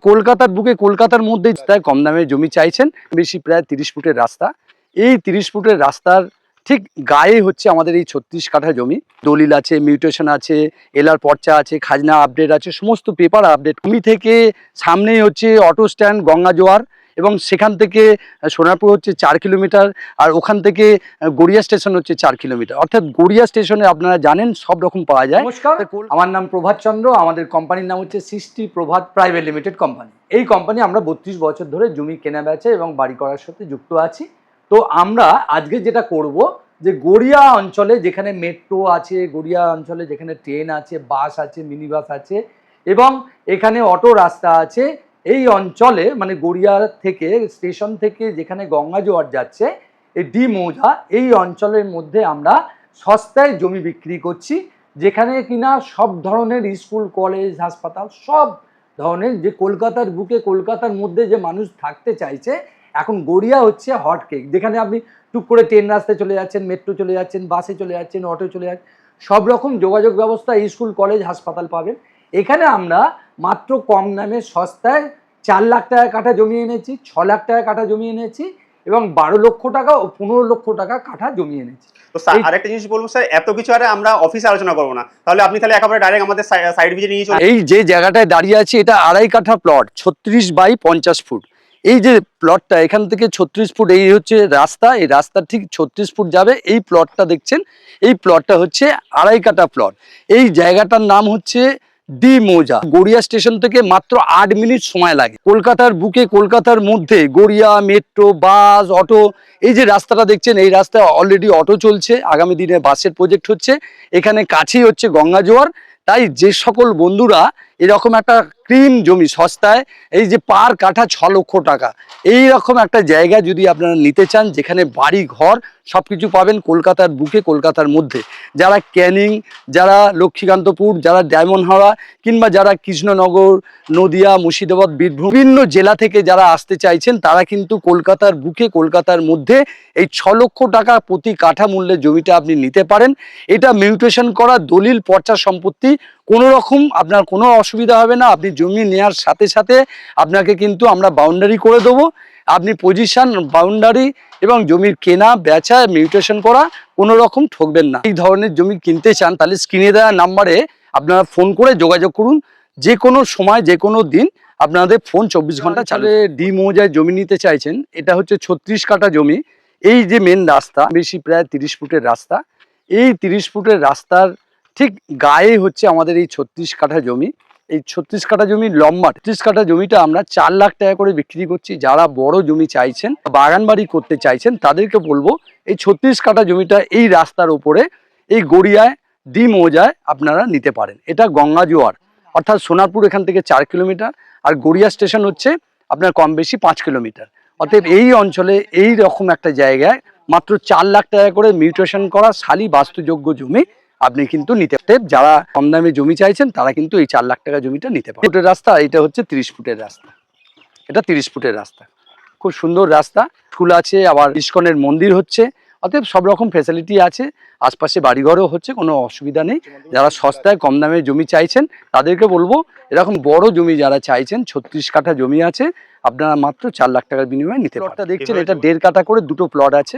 কলকাতার বুকে কলকাতার মধ্যে তাই কম দামে জমি চাইছেন, বেশি প্রায় 30 ফুটের রাস্তা। এই 30 ফুটের রাস্তার ঠিক গায়ে হচ্ছে আমাদের এই 36 কাঠা জমি। দলিল আছে, মিউটেশন আছে, এলআর পর্চা আছে, খাজনা আপডেট আছে, সমস্ত পেপার আপডেট। জমি থেকে সামনেই হচ্ছে অটো স্ট্যান্ড গঙ্গা জোয়ার, এবং সেখান থেকে সোনারপুর হচ্ছে 4 কিলোমিটার, আর ওখান থেকে গড়িয়া স্টেশন হচ্ছে 4 কিলোমিটার। অর্থাৎ গড়িয়া স্টেশনে আপনারা জানেন সব রকম পাওয়া যায়। নমস্কার, আমার নাম প্রভাত চন্দ্র, আমাদের কোম্পানির নাম হচ্ছে সৃষ্টি প্রভাত প্রাইভেট লিমিটেড কোম্পানি। এই কোম্পানি আমরা 32 বছর ধরে জমি কেনা বেচা এবং বাড়ি করার সাথে যুক্ত আছি। তো আমরা আজকে যেটা করব, যে গড়িয়া অঞ্চলে যেখানে মেট্রো আছে, গড়িয়া অঞ্চলে যেখানে ট্রেন আছে, বাস আছে, মিনি বাস আছে এবং এখানে অটো রাস্তা আছে, এই অঞ্চলে মানে গড়িয়া থেকে স্টেশন থেকে যেখানে গঙ্গা জোয়ার যাচ্ছে এই ডি মৌজা, এই অঞ্চলের মধ্যে আমরা সস্তায় জমি বিক্রি করছি, যেখানে কিনা সব ধরনের স্কুল, কলেজ, হাসপাতাল, সব ধরনের, যে কলকাতার বুকে কলকাতার মধ্যে যে মানুষ থাকতে চাইছে, এখন গড়িয়া হচ্ছে হট কেক, যেখানে আপনি টুক করে ট্রেন রাস্তায় চলে যাচ্ছেন, মেট্রো চলে যাচ্ছেন, বাসে চলে যাচ্ছেন, অটো চলে যাচ্ছেন, সব রকম যোগাযোগ ব্যবস্থা, স্কুল, কলেজ, হাসপাতাল পাবেন। এখানে আমরা মাত্র কম দামে সস্তায় 4 লাখ টাকা কাঠা জমি এনেছি, 6 লাখ টাকা কাঠা জমি এনেছি এবং 12 লক্ষ টাকা ও 15 লক্ষ টাকা কাঠা জমি এনেছি। তো স্যার আরেকটা জিনিস বলবো স্যার, এত কিছু আরে আমরা অফিসে আলোচনা করবো না, তাহলে আপনি তাহলে একেবারে ডাইরেক্ট আমাদের সাইড ভিজিট নিয়ে চলে। এই যে জায়গাটায় দাঁড়িয়ে আছি এটা 2.5 কাঠা প্লট, 36 বাই 50 ফুট। এই যে প্লটটা এখান থেকে 36 ফুট, এই হচ্ছে রাস্তা, এই রাস্তা ঠিক 36 ফুট যাবে। এই প্লটটা দেখছেন, এই প্লটটা হচ্ছে 2.5 কাঠা প্লট। এই জায়গাটার নাম হচ্ছে ডি মৌজা। গড়িয়া স্টেশন থেকে মাত্র 8 মিনিট সময় লাগে। কলকাতার বুকে কলকাতার মধ্যে গড়িয়া, মেট্রো, বাস, অটো, এই যে রাস্তাটা দেখছেন, এই রাস্তায় অলরেডি অটো চলছে, আগামী দিনে বাসের প্রজেক্ট হচ্ছে। এখানে কাছেই হচ্ছে গঙ্গা জোয়ার। তাই যে সকল বন্ধুরা এরকম একটা ক্রিম জমি সস্তায়, এই যে পার কাঠা 6 লক্ষ টাকা, এই রকম একটা জায়গা যদি আপনারা নিতে চান, যেখানে বাড়ি ঘর সব কিছু পাবেন কলকাতার বুকে কলকাতার মধ্যে, যারা ক্যানিং, যারা লক্ষ্মীকান্তপুর, যারা ডায়মন্ড হাওড়া, কিংবা যারা কৃষ্ণনগর, নদিয়া, মুর্শিদাবাদ, বীরভূম, বিভিন্ন জেলা থেকে যারা আসতে চাইছেন, তারা কিন্তু কলকাতার বুকে কলকাতার মধ্যে এই 6 লক্ষ টাকা প্রতি কাঠা মূল্যের জমিটা আপনি নিতে পারেন। এটা মিউটেশন করা দলিল পর্চা সম্পত্তি, কোনো রকম আপনার কোনো অসুবিধা হবে না। আপনি জমি নেওয়ার সাথে সাথে আপনাকে কিন্তু আমরা বাউন্ডারি করে দেবো, আপনি পজিশন, বাউন্ডারি এবং জমির কেনা বেচা, মিউটেশন করা, কোনো রকম ঠকবেন না। এই ধরনের জমি কিনতে চান তাহলে স্ক্রিনে দেওয়া নাম্বারে আপনারা ফোন করে যোগাযোগ করুন, যে কোনো সময়, যে কোনো দিন আপনাদের ফোন 24 ঘন্টা চালে। ডি মৌজায় জমি নিতে চাইছেন, এটা হচ্ছে 36 কাঠা জমি। এই যে মেন রাস্তা, বেশি প্রায় 30 ফুটের রাস্তা, এই 30 ফুটের রাস্তার ঠিক গায়ে হচ্ছে আমাদের এই 36 কাঠা জমি। এই 36 কাঠা জমি লম্বা, 30 কাঠা জমিটা আমরা 4 লাখ টাকা করে বিক্রি করছি। যারা বড় জমি চাইছেন, বাগান বাড়ি করতে চাইছেন, তাদেরকে বলবো এই 36 কাঠা জমিটা এই রাস্তার উপরে এই গড়িয়ায় ডি মৌজায় আপনারা নিতে পারেন। এটা গঙ্গা জোয়ার, অর্থাৎ সোনারপুর এখান থেকে 4 কিলোমিটার, আর গড়িয়া স্টেশন হচ্ছে আপনার কম বেশি 5 কিলোমিটার। অতএব এই অঞ্চলে এই রকম একটা জায়গায় মাত্র 4 লাখ টাকা করে মিউটেশন করা শালি বাস্তুযোগ্য জমি আপনি কিন্তু নিতে পারেন। যারা কম দামে জমি চাইছেন তারা কিন্তু এই 4 লাখ টাকা জমিটা নিতে পারেন। ফুটের রাস্তা, এটা হচ্ছে 30 ফুটের রাস্তা, এটা 30 ফুটের রাস্তা, খুব সুন্দর রাস্তা। স্কুল আছে, আবার ইস্কনের মন্দির হচ্ছে, অতএব সব রকম ফ্যাসিলিটি আছে, আশপাশে বাড়িঘরও হচ্ছে, কোনো অসুবিধা নেই। যারা সস্তায় কম দামে জমি চাইছেন তাদেরকে বলবো, এরকম বড় জমি যারা চাইছেন, 36 কাঠা জমি আছে, আপনারা মাত্র 4 লাখ টাকার বিনিময়ে নিতে পারেন। দেখছেন এটা 1.5 কাঠা করে দুটো প্লট আছে,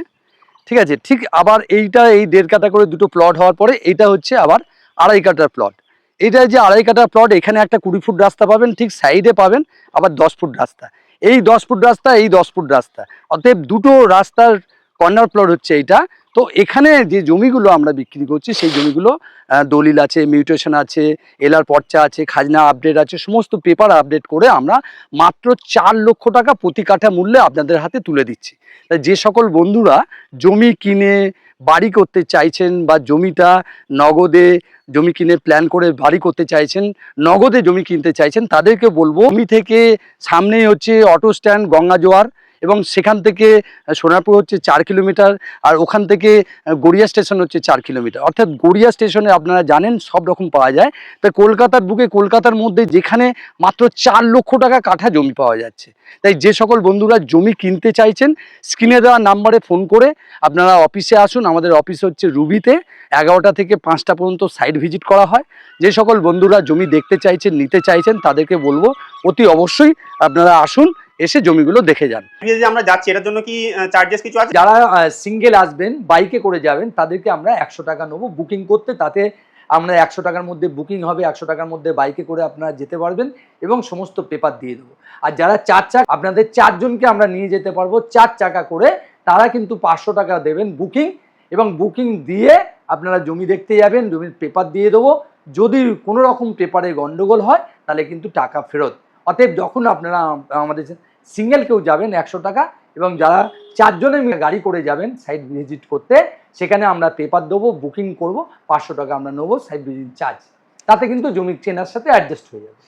ঠিক আছে। ঠিক আবার এইটা এই 1.5 কাঠা করে দুটো প্লট হওয়ার পরে এটা হচ্ছে আবার 2.5 কাঠার প্লট। এটা যে 2.5 কাঠার প্লট, এখানে একটা 20 ফুট রাস্তা পাবেন, ঠিক সাইডে পাবেন আবার 10 ফুট রাস্তা, এই 10 ফুট রাস্তা, এই 10 ফুট রাস্তা, অতএব দুটো রাস্তার কর্নার প্লট হচ্ছে এইটা। তো এখানে যে জমিগুলো আমরা বিক্রি করছি, সেই জমিগুলো দলিল আছে, মিউটেশন আছে, এলআর পর্চা আছে, খাজনা আপডেট আছে, সমস্ত পেপার আপডেট করে আমরা মাত্র 4 লক্ষ টাকা প্রতি কাঠা মূল্যে আপনাদের হাতে তুলে দিচ্ছি। তাই যে সকল বন্ধুরা জমি কিনে বাড়ি করতে চাইছেন, বা জমিটা নগদে জমি কিনে প্ল্যান করে বাড়ি করতে চাইছেন, নগদে জমি কিনতে চাইছেন, তাদেরকে বলবো জমি থেকে সামনেই হচ্ছে অটো স্ট্যান্ড গঙ্গা জোয়ার, এবং সেখান থেকে সোনারপুর হচ্ছে 4 কিলোমিটার, আর ওখান থেকে গড়িয়া স্টেশন হচ্ছে 4 কিলোমিটার। অর্থাৎ গড়িয়া স্টেশনে আপনারা জানেন সব রকম পাওয়া যায়। তাই কলকাতার বুকে, কলকাতার মধ্যে যেখানে মাত্র 4 লক্ষ টাকা কাঠা জমি পাওয়া যাচ্ছে। তাই যে সকল বন্ধুরা জমি কিনতে চাইছেন, স্ক্রিনে দেওয়া নাম্বারে ফোন করে আপনারা অফিসে আসুন। আমাদের অফিস হচ্ছে রুবিতে, 11টা থেকে 5টা পর্যন্ত সাইট ভিজিট করা হয়। যে সকল বন্ধুরা জমি দেখতে চাইছেন, নিতে চাইছেন, তাদেরকে বলবো অতি অবশ্যই আপনারা আসুন, এসে জমিগুলো দেখে যান। যে আমরা যাচ্ছি এটার জন্য কি চার্জেস কিছু আছে? যারা সিঙ্গেল আসবেন, বাইকে করে যাবেন, তাদেরকে আমরা 100 টাকা নেবো বুকিং করতে। তাতে আমরা 100 টাকার মধ্যে বুকিং হবে, 100 টাকার মধ্যে বাইকে করে আপনারা যেতে পারবেন এবং সমস্ত পেপার দিয়ে দেবো। আর যারা 4 চাকা, আপনাদের 4 জনকে আমরা নিয়ে যেতে পারবো 4 চাকা করে, তারা কিন্তু 500 টাকা দেবেন বুকিং, এবং বুকিং দিয়ে আপনারা জমি দেখতে যাবেন, জমির পেপার দিয়ে দেবো। যদি কোনো রকম পেপারে গন্ডগোল হয় তাহলে কিন্তু টাকা ফেরত। অতএব যখন আপনারা আমাদের সিঙ্গেল কেউ যাবেন 100 টাকা, এবং যারা 4 জনে মিলে গাড়ি করে যাবেন সাইট ভিজিট করতে, সেখানে আমরা পেপার দেবো, বুকিং করব, 500 টাকা আমরা নেবো সাইট ভিজিট চার্জ। তাতে কিন্তু জমি চেনার সাথে অ্যাডজাস্ট হয়ে যাবে।